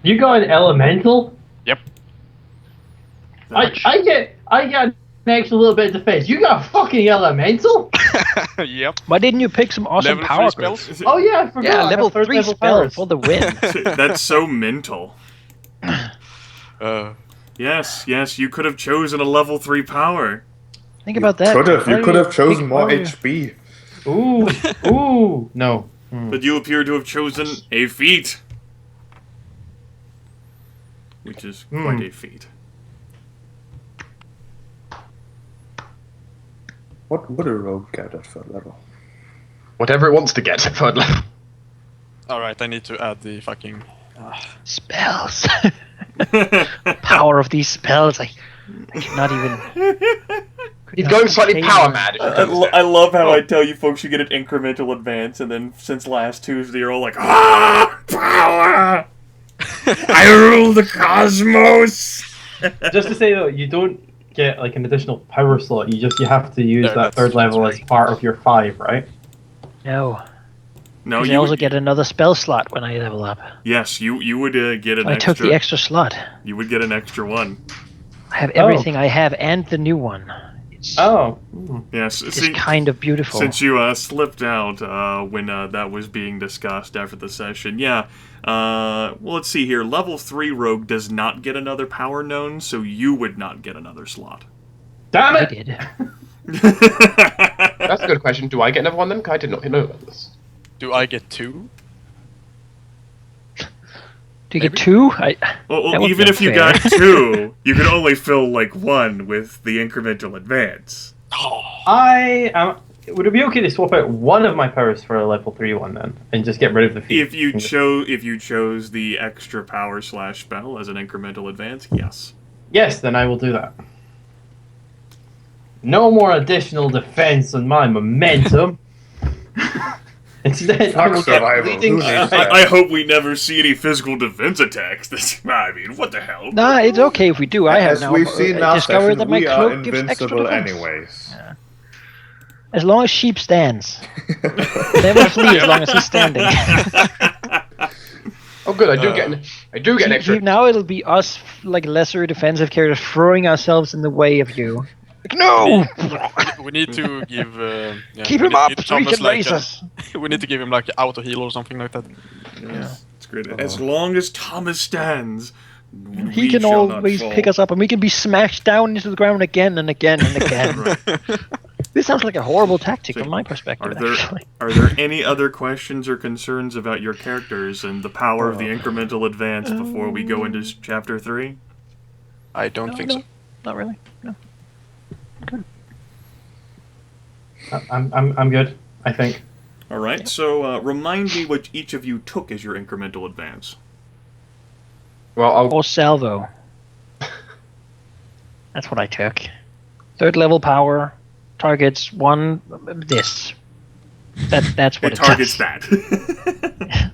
You got an elemental? Yep. I get an extra little bit of defense. You got a fucking elemental? Yep. Why didn't you pick some awesome Level power 3 spells? Oh yeah, I forgot. Yeah, I level have third 3 level spell powers. for the win. That's so mental. Yes, you could have chosen a level 3 power. Think about that. You could have chosen more HP. Ooh, no. But you appear to have chosen a feat. Which is quite a feat. What would a rogue get at 3rd level? Whatever it wants to get at 3rd level. Alright, I need to add the fucking... Spells. Power of these spells. I cannot even... He's going slightly power mad. I love how I tell you folks you get an incremental advance, and then since last Tuesday you're all like, power! I rule the cosmos! Just to say though, you don't get like an additional power slot. You have to use that 3rd level as part of your 5, right? No. No, you also get another spell slot when I level up. Yes, you would get an I extra... took the extra slot. You would get an extra one. I have everything I have and the new one. It's, yes, it's kind of beautiful. Since you slipped out when that was being discussed after the session, yeah. Well, let's see here. Level 3 rogue does not get another power known, so you would not get another slot. Damn it! I did. That's a good question. Do I get another one then? 'Cause I did not know about this. Do I get 2? Do you get 2? Well even if you got 2, you could only fill like 1 with the incremental advance. Would it be okay to swap out one of my powers for a level 3 one then, and just get rid of the feat? If you chose the extra power / spell as an incremental advance, yes. Yes, then I will do that. No more additional defense on my momentum. Instead, I will get bleeding. I hope we never see any physical defense attacks. I mean, what the hell? Nah, it's okay if we do. I have now we've seen last discovered session, that my we are cloak gives extra invincible defense. anyways. Yeah. As long as Sheep stands. Never flee as long as he's standing. Oh good, I do get an extra... Now it'll be us, like lesser defensive characters, throwing ourselves in the way of you. Like, no! We need to give... Keep him up so he can raise us! We need to give him like auto heal or something like that. Yeah, it's great. As long as Thomas stands, he can always pick us up and we can be smashed down into the ground again and again and again. This sounds like a horrible tactic from my perspective, Are there any other questions or concerns about your characters and the power of the incremental advance before we go into Chapter 3? I don't think so. Not really. No. Good. I'm good, I think. Alright, so remind me what each of you took as your incremental advance. Well, Or salvo. That's what I took. 3rd level power. Targets one this. That's what it targets does. that.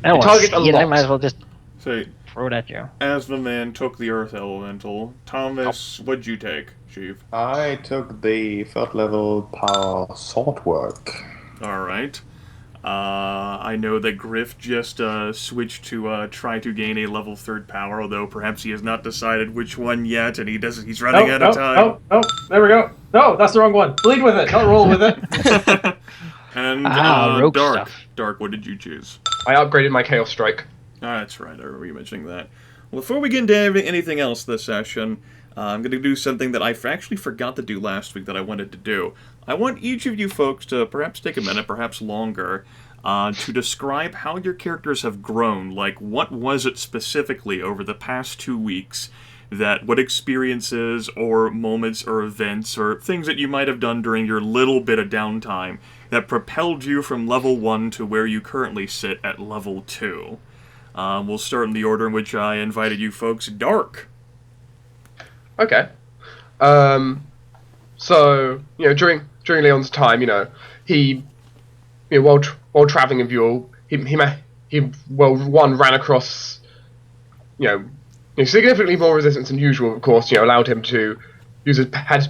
I targets a lot. I might as well just So, throw it at you. Asthma Man took the Earth Elemental. Thomas, what'd you take, Chief? I took the 3rd level power sword work. Alright. I know that Gryph just switched to try to gain a level 3rd power, although perhaps he has not decided which one yet, and he's running out of time. Oh, there we go. No, that's the wrong one. Bleed with it, not roll with it. And rogue Dark. stuff. Dark, what did you choose? I upgraded my Chaos Strike. That's right, I remember you mentioning that. Well, before we get into anything else this session, I'm going to do something that I actually forgot to do last week that I wanted to do. I want each of you folks to perhaps take a minute, perhaps longer, to describe how your characters have grown. Like, what was it specifically over the past 2 weeks what experiences or moments or events or things that you might have done during your little bit of downtime that propelled you from level 1 to where you currently sit at level 2. We'll start in the order in which I invited you folks. Dark. Okay. So, during Leon's time, he, while traveling in Buell, he ran across, significantly more resistance than usual, of course, allowed him to use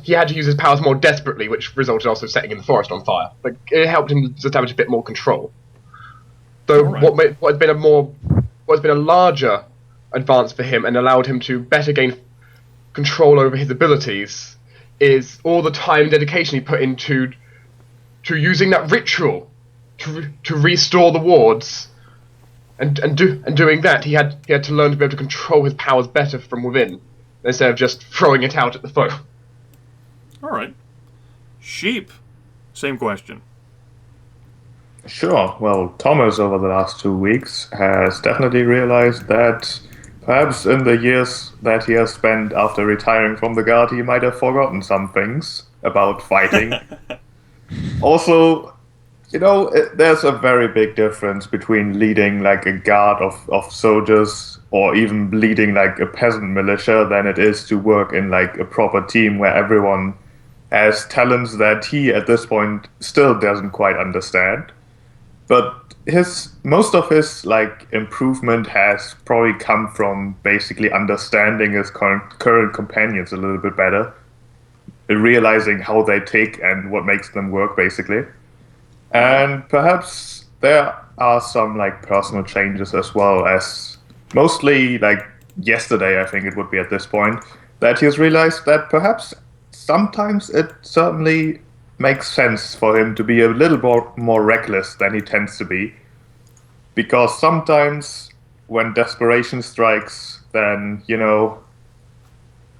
he had to use his powers more desperately, which resulted also setting the forest on fire. But it helped him establish a bit more control. So right. what has been a larger advanced for him and allowed him to better gain control over his abilities is all the time and dedication he put into using that ritual to restore the wards. And doing that, he had to learn to be able to control his powers better from within, instead of just throwing it out at the foe. All right. Sheep, same question. Sure. Well, Thomas over the last 2 weeks has definitely realized that perhaps in the years that he has spent after retiring from the guard, he might have forgotten some things about fighting. Also, there's a very big difference between leading like a guard of soldiers or even leading like a peasant militia than it is to work in like a proper team where everyone has talents that he at this point still doesn't quite understand. But most of his like improvement has probably come from basically understanding his current companions a little bit better, realizing how they tick and what makes them work basically. And perhaps there are some like personal changes as well, as mostly like yesterday I think it would be at this point that he's realized that perhaps sometimes it certainly makes sense for him to be a little more reckless than he tends to be, because sometimes when desperation strikes, then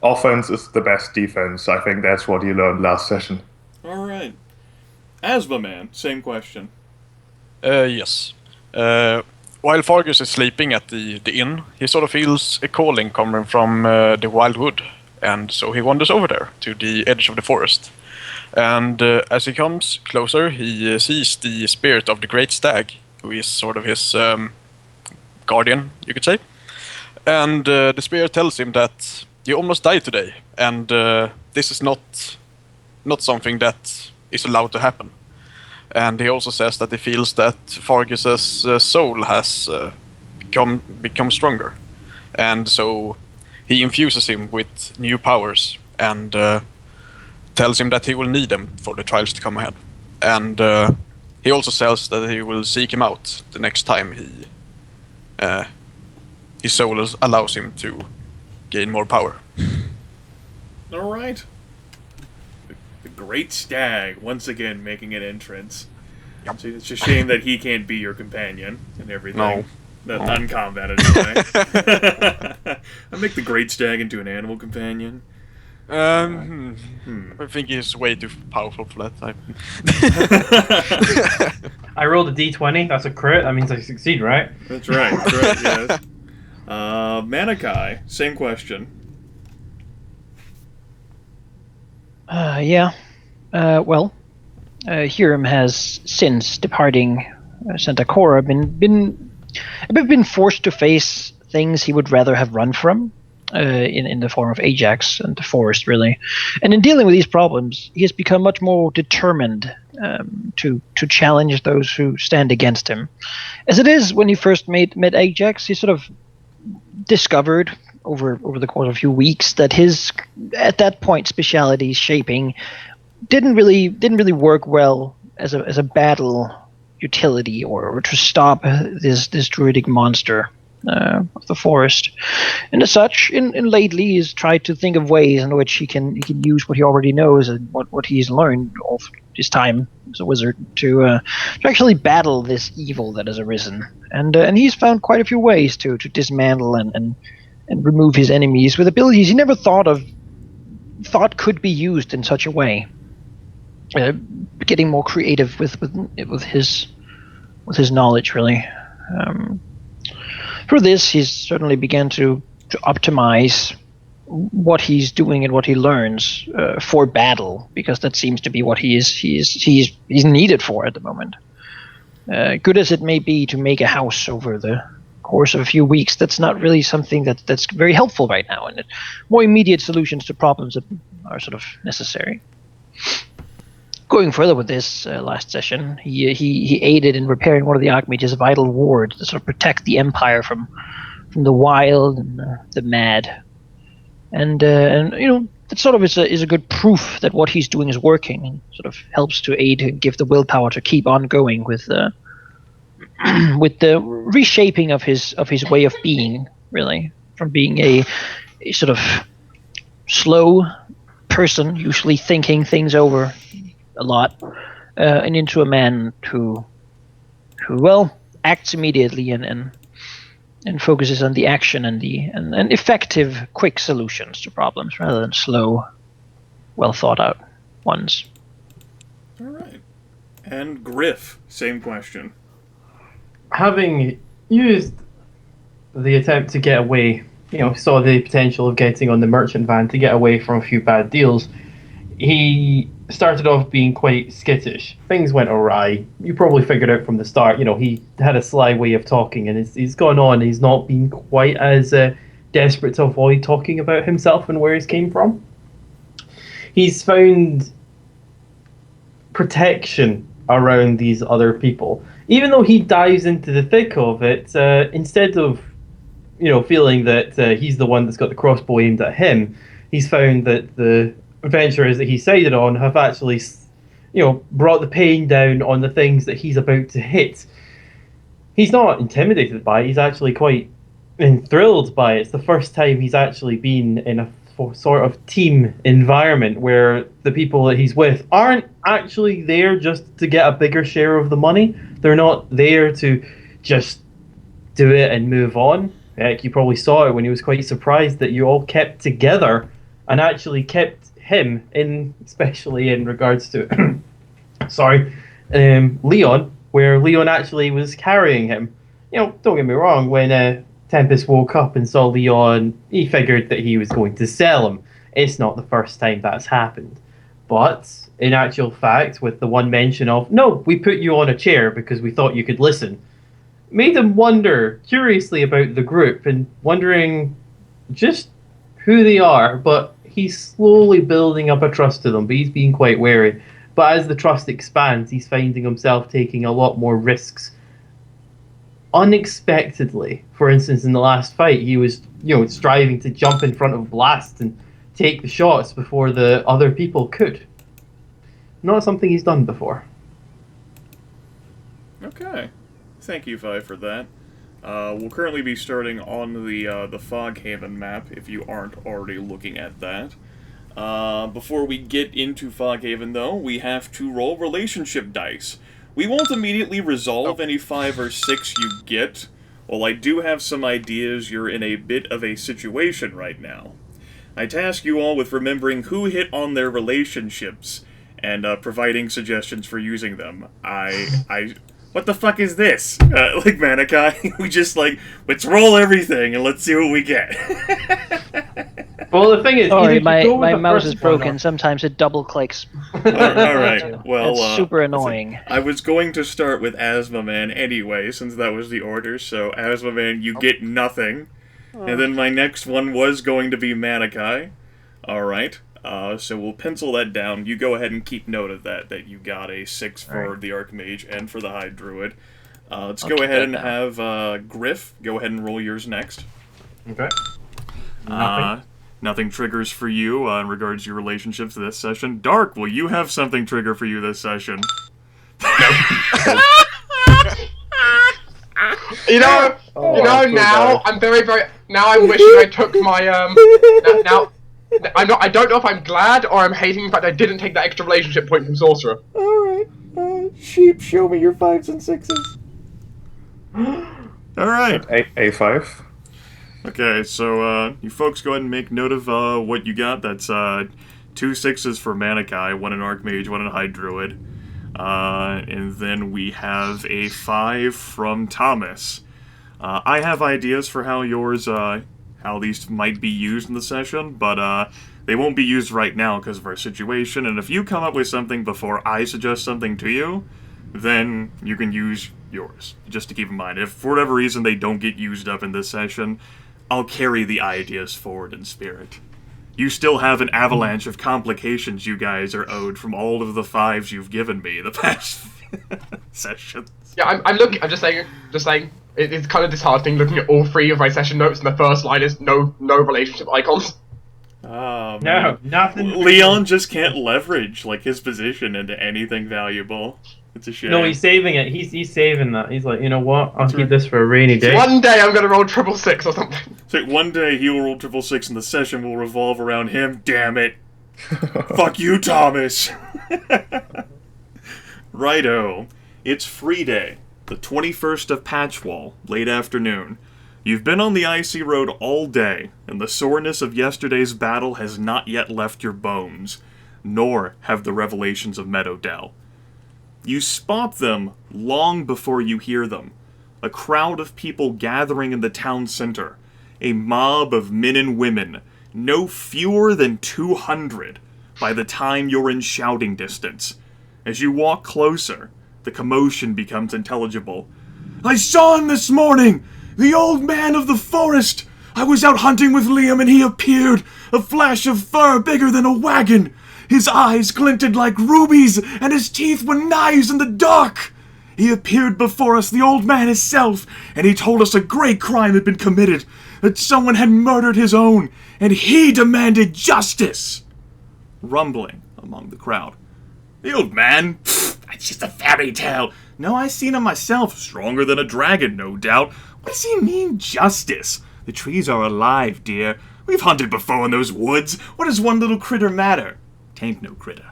offense is the best defense. I think that's what he learned last session. All right. Asthma Man, same question. Yes. While Fargus is sleeping at the inn, he sort of feels a calling coming from the wildwood, and so he wanders over there to the edge of the forest. And as he comes closer, he sees the spirit of the great stag, who is sort of his guardian, you could say. And the spirit tells him that you almost died today, and this is not something that is allowed to happen. And he also says that he feels that Fargus's soul has become stronger, and so he infuses him with new powers and tells him that he will need them for the trials to come ahead. And he also says that he will seek him out the next time his soul allows him to gain more power. All right. The Great Stag, once again making an entrance. Yep. So it's a shame that he can't be your companion and everything. No. The uncombated anyway. I make the Great Stag into an animal companion. I think he's way too powerful for that type. I rolled a d20. That's a crit. That means I succeed, right? That's right. That's right. Yes. Manaki, same question. Well, Hurim has, since departing Santa Cora, been forced to face things he would rather have run from, in the form of Ajax and the forest, really. And in dealing with these problems, he has become much more determined to challenge those who stand against him. As it is, when he first met Ajax, he sort of discovered over the course of a few weeks that his, at that point, specialty shaping didn't really work well as a battle utility or to stop this druidic monster of the forest. And as such, in lately he's tried to think of ways in which he can use what he already knows and what he's learned all his time as a wizard to actually battle this evil that has arisen. And he's found quite a few ways to dismantle and remove his enemies with abilities he never thought could be used in such a way. Getting more creative with his knowledge, really. Through this, he's certainly began to optimize what he's doing and what he learns for battle, because that seems to be what he's needed for at the moment. Good as it may be to make a house over the course of a few weeks, that's not really something that's very helpful right now, and more immediate solutions to problems that are sort of necessary. Going further with this last session, he aided in repairing one of the Archmage's vital wards to sort of protect the Empire from the wild and the mad, and that sort of is a good proof that what he's doing is working, and sort of helps to aid and give the willpower to keep on going with the reshaping of his way of being, really. from being a sort of slow person, usually thinking things over a lot, and into a man who well acts immediately and focuses on the action and effective, quick solutions to problems rather than slow, well thought out ones. All right. And Gryph, same question. Having used the attempt to get away, saw the potential of getting on the merchant van to get away from a few bad deals, he started off being quite skittish. Things went awry. You probably figured out from the start, he had a sly way of talking, and he's gone on. He's not been quite as desperate to avoid talking about himself and where he's came from. He's found protection around these other people. Even though he dives into the thick of it, instead of feeling that he's the one that's got the crossbow aimed at him, he's found that the adventurers that he sided on have actually, brought the pain down on the things that he's about to hit. He's not intimidated by it. He's actually quite enthralled by it. It's the first time he's actually been in a sort of team environment where the people that he's with aren't actually there just to get a bigger share of the money. They're not there to just do it and move on. Heck, you probably saw it when he was quite surprised that you all kept together and actually kept him in, especially in regards to Leon, where Leon actually was carrying him. Don't get me wrong, when Tempus woke up and saw Leon, he figured that he was going to sell him. It's not the first time that's happened. But in actual fact, with the one mention of, no, we put you on a chair because we thought you could listen, made him wonder curiously about the group and wondering just who they are. But he's slowly building up a trust to them, but he's being quite wary. But as the trust expands, he's finding himself taking a lot more risks unexpectedly. For instance, in the last fight, he was, striving to jump in front of Blast and take the shots before the other people could. Not something he's done before. Okay. Thank you, Vi, for that. We'll currently be starting on the Foghaven map, if you aren't already looking at that. Before we get into Foghaven, though, we have to roll relationship dice. We won't immediately resolve any 5 or 6 you get. While I do have some ideas, you're in a bit of a situation right now. I task you all with remembering who hit on their relationships and providing suggestions for using them. What the fuck is this? Like Manaki, we just let's roll everything and let's see what we get. Well, the thing is, sorry, my mouse is broken. Sometimes it double clicks. All right. Well, it's super annoying. I was going to start with Asthma Man anyway, since that was the order. So Asthma Man, you get nothing, and then my next one was going to be Manaki. All right. So we'll pencil that down. You go ahead and keep note of that you got a 6 for the Archmage and for the High Druid. Let's go ahead and have Gryph. Go ahead and roll yours next. Okay. Nothing triggers for you in regards to your relationships this session. Dark, will you have something trigger for you this session? Now I'm very, very. Now I'm wishing I took my now. I don't know if I'm glad or I'm hating the fact I didn't take that extra relationship point from Sorcerer. Alright. Sheep, show me your 5s and 6s. Alright. A5. Okay, so you folks go ahead and make note of what you got. That's 2 6s for Manaki, 1 in Archmage, 1 in High Druid. And then we have a 5 from Thomas. I have ideas for how yours, how these might be used in the session, but they won't be used right now because of our situation. And if you come up with something before I suggest something to you, then you can use yours. Just to keep in mind, if for whatever reason they don't get used up in this session, I'll carry the ideas forward in spirit. You still have an avalanche of complications you guys are owed from all of the 5s you've given me the past sessions. Yeah, I'm looking. I'm just saying. It's kind of disheartening looking at all 3 of my session notes, and the first line is no relationship icons. Oh, no, nothing. Leon just can't leverage his position into anything valuable. It's a shame. No, he's saving it. He's saving that. He's like, you know what? I'll keep this for a rainy day. One day I'm gonna roll 666 or something. So one day he will roll 666 and the session will revolve around him. Damn it. Fuck you, Thomas. Righto. It's free day. The 21st of Patchwall, late afternoon. You've been on the icy road all day, and the soreness of yesterday's battle has not yet left your bones, nor have the revelations of Meadowdell. You spot them long before you hear them. A crowd of people gathering in the town center. A mob of men and women, no fewer than 200, by the time you're in shouting distance. As you walk closer, the commotion becomes intelligible. I saw him this morning! The old man of the forest! I was out hunting with Liam and he appeared! A flash of fur bigger than a wagon! His eyes glinted like rubies, and his teeth were knives in the dark! He appeared before us, the old man himself, and he told us a great crime had been committed, that someone had murdered his own, and he demanded justice! Rumbling among the crowd. The old man? Pfft, that's just a fairy tale. No, I seen him myself, stronger than a dragon, no doubt. What does he mean, justice? The trees are alive, dear. We've hunted before in those woods. What does one little critter matter? Tain't no critter.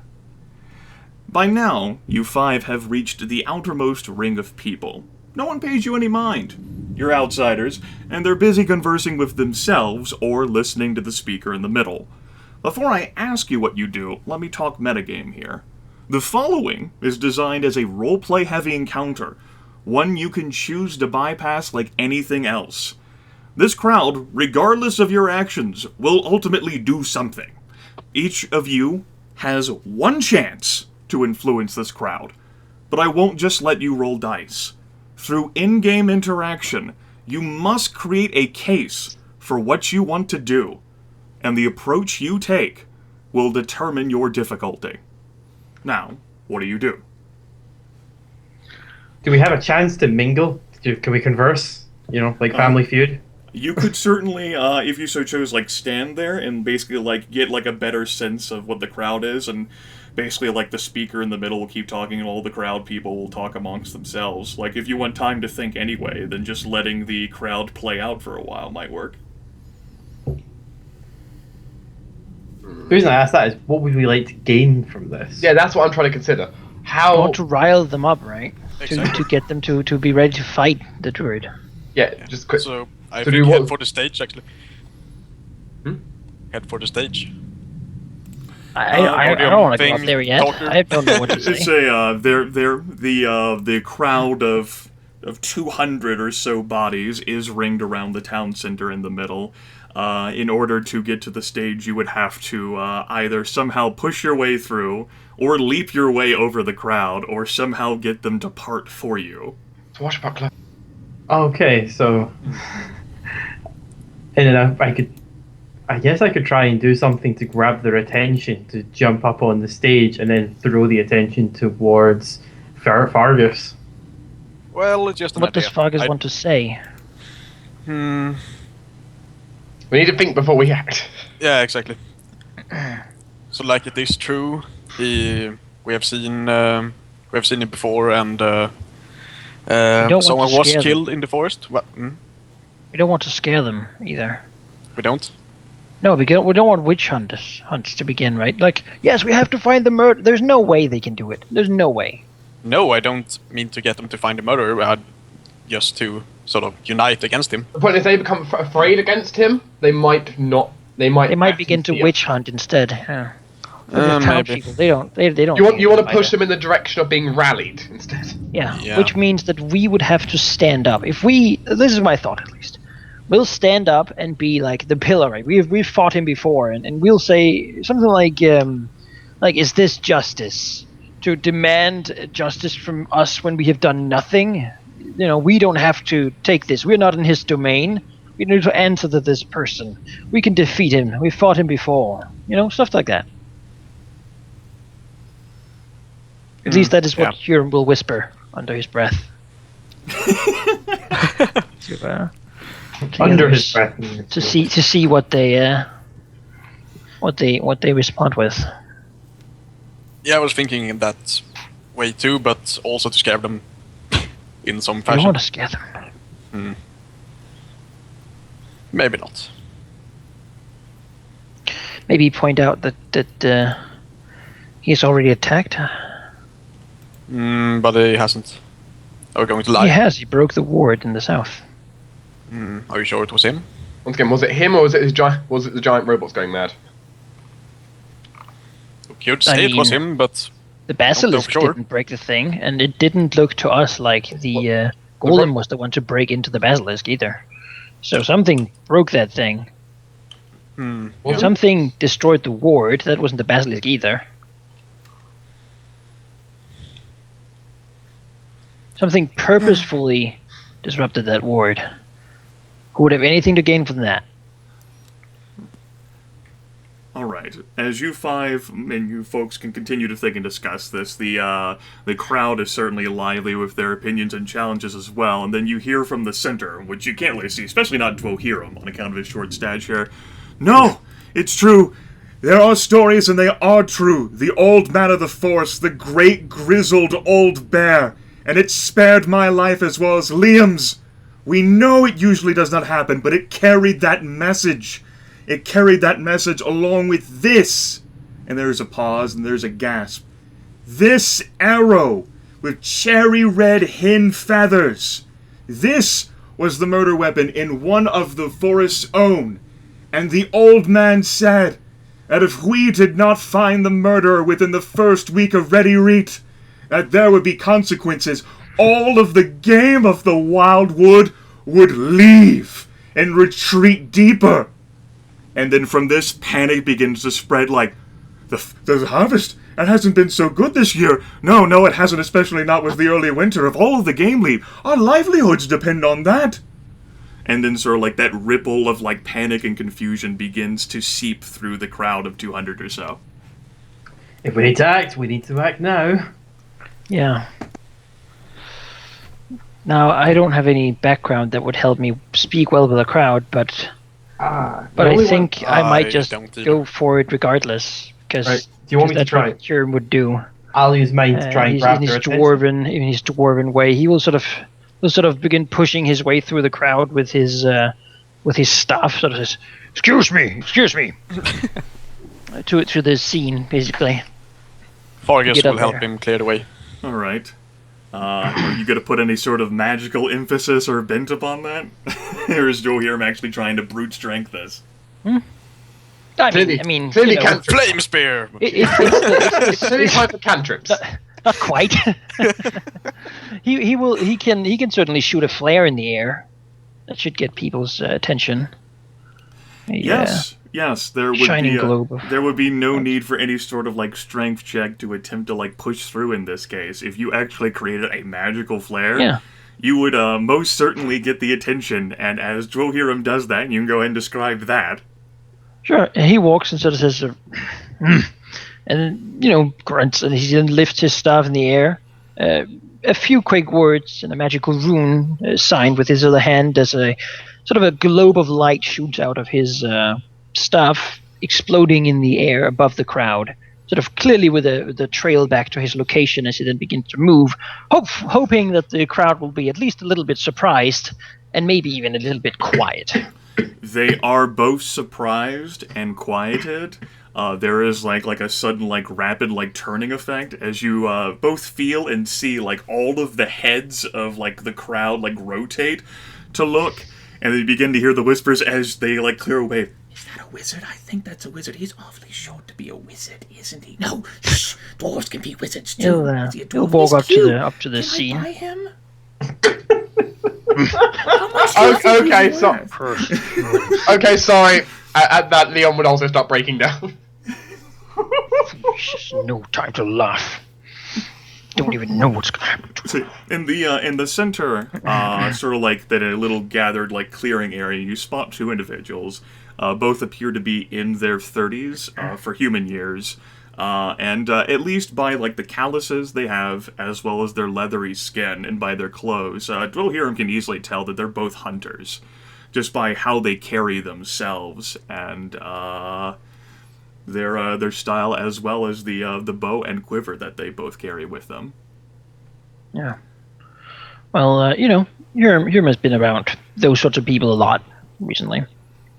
By now, you five have reached the outermost ring of people. No one pays you any mind. You're outsiders, and they're busy conversing with themselves or listening to the speaker in the middle. Before I ask you what you do, let me talk metagame here. The following is designed as a roleplay-heavy encounter, one you can choose to bypass like anything else. This crowd, regardless of your actions, will ultimately do something. Each of you has one chance to influence this crowd, but I won't just let you roll dice. Through in-game interaction, you must create a case for what you want to do, and the approach you take will determine your difficulty. Now, what do? Do we have a chance to mingle? Can we converse? You know, like Family Feud? You could certainly, if you so chose, like, stand there and basically, like, get, like, a better sense of what the crowd is, and basically, like, the speaker in the middle will keep talking and all the crowd people will talk amongst themselves. Like, if you want time to think anyway, then just letting the crowd play out for a while might work. The reason I asked that is, what would we like to gain from this? Yeah, that's what I'm trying to consider. I How? want to rile them up, right? Exactly. To get them to be ready to fight the druid. Yeah, just quick. So I So do think you head want- for the stage, actually. Head for the stage. I what do you don't want to go think, up there yet. Goger? I don't know what to It's say. the crowd of 200 or so bodies is ringed around the town center in the middle. In order to get to the stage, you would have to either somehow push your way through, or leap your way over the crowd, or somehow get them to part for you. Swashbuckler. Okay, so... And then I guess I could try and do something to grab their attention, to jump up on the stage, and then throw the attention towards Fargus. Well, it's just an What idea. does Fargus want to say? We need to think before we act. Yeah, exactly. So, like, it is true. We have seen him before, and don't want someone to was scare them. killed in the forest. What? We don't want to scare them either. We don't. No, we don't want witch hunts to begin, right? Like, yes, we have to find the murder. There's no way they can do it. There's no way. No, I don't mean to get them to find the murderer. Just to sort of unite against him. The point is, they become afraid against him. They might not. They might. They might actually begin to fear. witch hunt instead. Yeah. But the Maybe. townspeople, they don't. They don't. You want think to about push it. them in the direction of being rallied instead. Yeah. Yeah. Which means that we would have to stand up. If we, this is my thought at least. We'll stand up and be like the pillar, right? We've fought him before, and we'll say something like, is this justice? To demand justice from us when we have done nothing? You know, we don't have to take this. We're not in his domain. We need to answer to this person. We can defeat him. We fought him before. You know, stuff like that. At least that is what Huron will whisper under his breath. Under his breath. To see what they respond with. Yeah, I was thinking that way too, but also to scare them in some You fashion. want to scare them. Maybe not. Maybe point out that he's already attacked. But he hasn't. Are we going to lie? He has. He broke the ward in the south. Are you sure it was him? Once again, was it him or was it the giant robots going mad? You'd say it was mean, him, but The basilisk sure. didn't break the thing, and it didn't look to us like the golem was the one to break into the basilisk either. So something broke that thing. Was Something destroyed the ward. That wasn't the basilisk either. Something purposefully disrupted that ward. Who would have anything to gain from that? Alright, as you five and you folks can continue to think and discuss this, the crowd is certainly lively with their opinions and challenges as well, and then you hear from the center, which you can't really see, especially not Dwohurim on account of his short stature. No! It's true! There are stories and they are true. The old man of the forest, the great grizzled old bear, and it spared my life as well as Liam's. We know it usually does not happen, but it carried that message. It carried that message along with this. And there's a pause and there's a gasp. This arrow with cherry red hen feathers. This was the murder weapon in one of the forest's own. And the old man said that if we did not find the murderer within the first week of Ready Reet, that there would be consequences. All of the game of the Wildwood would leave and retreat deeper. And then from this, panic begins to spread like, the harvest, it hasn't been so good this year. No, it hasn't, especially not with the early winter of all of the game leave. Our livelihoods depend on that. And then sort of like that ripple of like panic and confusion begins to seep through the crowd of 200 or so. If we need to act, we need to act now. Yeah. Now, I don't have any background that would help me speak well with a crowd, but I think I might just don't either. go for it regardless, because Right. Do you want me to that's try? what Kieran would do. I'll use mine to try and grab in his their attention. dwarven way. He will sort of begin pushing his way through the crowd with his staff. Sort of says, "Excuse me," to the scene basically. Fargus Get up will help there. him clear the way. Alright. Are you going to put any sort of magical emphasis or bent upon that? Or is Dwohurim actually trying to brute strength this? Clearly- I mean, clearly you know, can't- Flame spear! It's silly type of cantrips. not quite. He can certainly shoot a flare in the air. That should get people's attention. Yes, there would Shining be globe of there would be no need for any sort of like strength check to attempt to like push through in this case. If you actually created a magical flare, Yeah. you would most certainly get the attention. And as Dwohurim does that, you can go ahead and describe that. Sure. And he walks and sort of says, and grunts, and he then lifts his staff in the air. A few quick words and a magical rune signed with his other hand as a sort of a globe of light shoots out of his staff, exploding in the air above the crowd, sort of clearly with a trail back to his location as he then begins to move, hoping that the crowd will be at least a little bit surprised and maybe even a little bit quiet. They are both surprised and quieted. There is like a sudden rapid turning effect as you both feel and see all of the heads of the crowd rotate to look, and they begin to hear the whispers as they clear away. Is that a wizard? I think that's a wizard. He's awfully short to be a wizard, isn't he? No, shh. Dwarves can be wizards too. Is he a He'll dwarf? walk He's up to cute. the Can scene. I buy him? How much do you think Okay, he's so worth? okay, sorry. At that, Leon would also start breaking down. There's no time to laugh. Don't even know what's gonna happen to So in the center, sort of that a little gathered clearing area, you spot two individuals. Both appear to be in their 30s for human years, and at least by the calluses they have, as well as their leathery skin, and by their clothes, Dwohurim can easily tell that they're both hunters, just by how they carry themselves and their style, as well as the bow and quiver that they both carry with them. Yeah. Well, Hiram has been around those sorts of people a lot recently.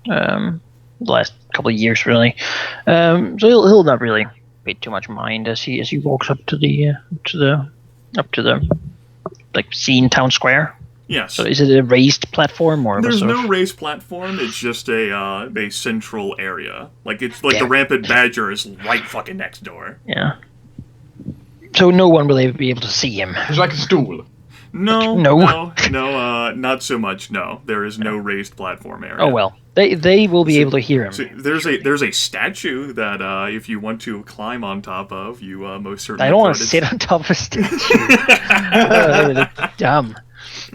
The last couple of years, really. So he'll not really pay too much mind as he walks up to the like scene town square. Yes. So is it a raised platform or? There's no raised platform. It's just a central area. Like it's like the Rampant Badger is right fucking next door. Yeah. So no one will ever be able to see him. It's like a stool. No, not so much. No, there is no raised platform area. Oh well, they will be able to hear him. So there's a statue that if you want to climb on top of, you most certainly. I don't want to sit on top of a statue. They're dumb.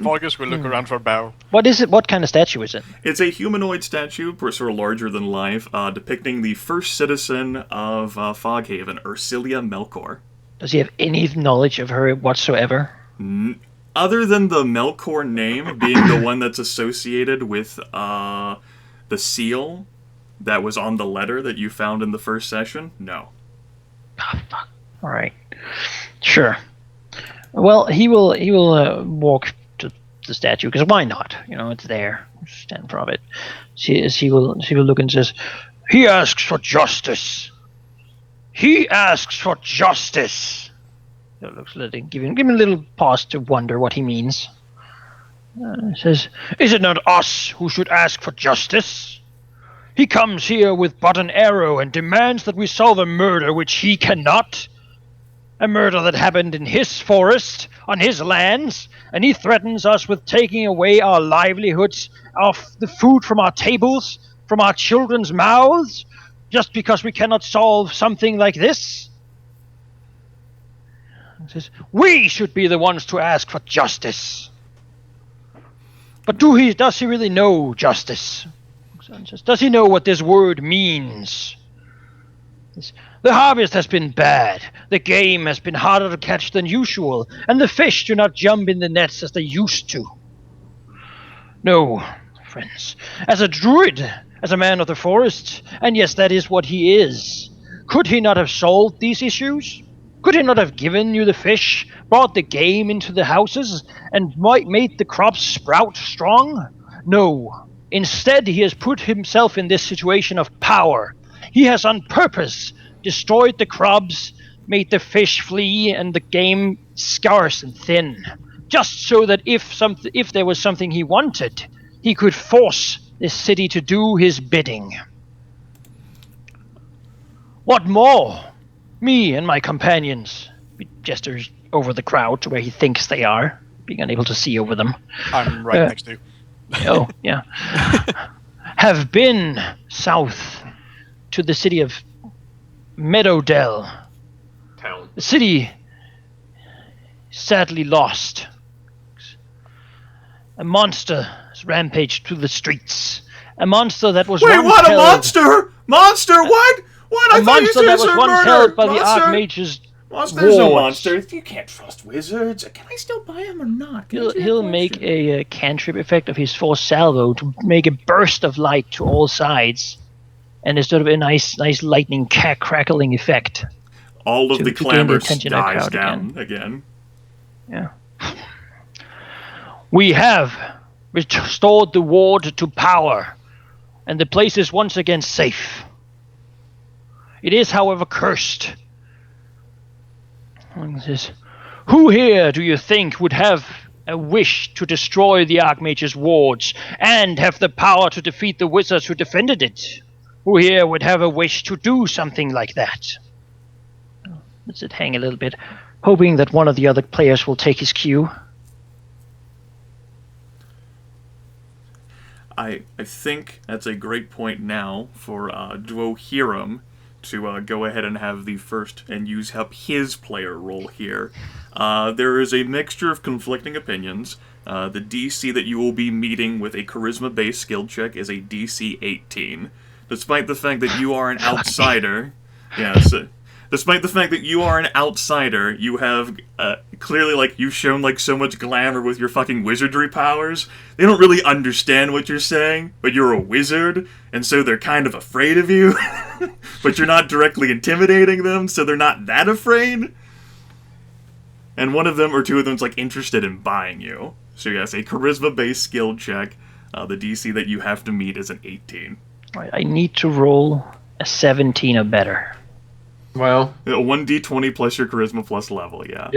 Fargus will look around for a barrel. What is it? What kind of statue is it? It's a humanoid statue, sort of larger than life, depicting the first citizen of Foghaven, Ursilia Melkor. Does he have any knowledge of her whatsoever? Other than the Melkor name being the one that's associated with the seal that was on the letter that you found in the first session, no. Oh, fuck. All right, sure. Well, he will walk to the statue because why not? It's there. Stand in front of it. He will look and says, "He asks for justice. He asks for justice." Give him a little pause to wonder what he means. He says, "Is it not us who should ask for justice? He comes here with but an arrow and demands that we solve a murder which he cannot. A murder that happened in his forest, on his lands, and he threatens us with taking away our livelihoods, the food from our tables, from our children's mouths, just because we cannot solve something like this? He says, we should be the ones to ask for justice. But does he really know justice? Does he know what this word means? The harvest has been bad, the game has been harder to catch than usual, and the fish do not jump in the nets as they used to. No, friends, as a druid, as a man of the forest, and yes, that is what he is, could he not have solved these issues? Could he not have given you the fish, brought the game into the houses, and made the crops sprout strong? No. Instead, he has put himself in this situation of power. He has on purpose destroyed the crops, made the fish flee, and the game scarce and thin, just so that if there was something he wanted, he could force this city to do his bidding. What more? Me and my companions," he gestures over the crowd to where he thinks they are, being unable to see over them. I'm right next to you. Oh, yeah. "Have been south to the city of Meadowdell. Town. The city sadly lost. A monster has rampaged through the streets. A monster that was Wait, once what? held... A monster? Monster? What? What? A monster that was once held by the Archmage's There's no wards. monster. You can't trust wizards. Can I still buy them or not? He'll make a cantrip effect of his force salvo to make a burst of light to all sides, and it's sort of a nice lightning crackling effect. All of the to gain the clamor attention of the dies crowd down again. Yeah. "We have restored the ward to power, and the place is once again safe. It is, however, cursed. Who here do you think would have a wish to destroy the Archmage's wards and have the power to defeat the wizards who defended it? Who here would have a wish to do something like that?" Let's it hang a little bit, hoping that one of the other players will take his cue. I think that's a great point now for Dwohurim to go ahead and have the first and use up his player role here. There is a mixture of conflicting opinions. The DC that you will be meeting with a charisma-based skill check is a DC 18. Despite the fact that you are an outsider, yes, despite the fact that you are an outsider, you have clearly, you've shown, so much glamour with your fucking wizardry powers. They don't really understand what you're saying, but you're a wizard, and so they're kind of afraid of you. But you're not directly intimidating them, so they're not that afraid. And one of them or two of them's like interested in buying you. So yes, a charisma-based skill check. The DC that you have to meet is an 18. Right, I need to roll a 17 or better. Well, A 1d20 plus your charisma plus level, yeah.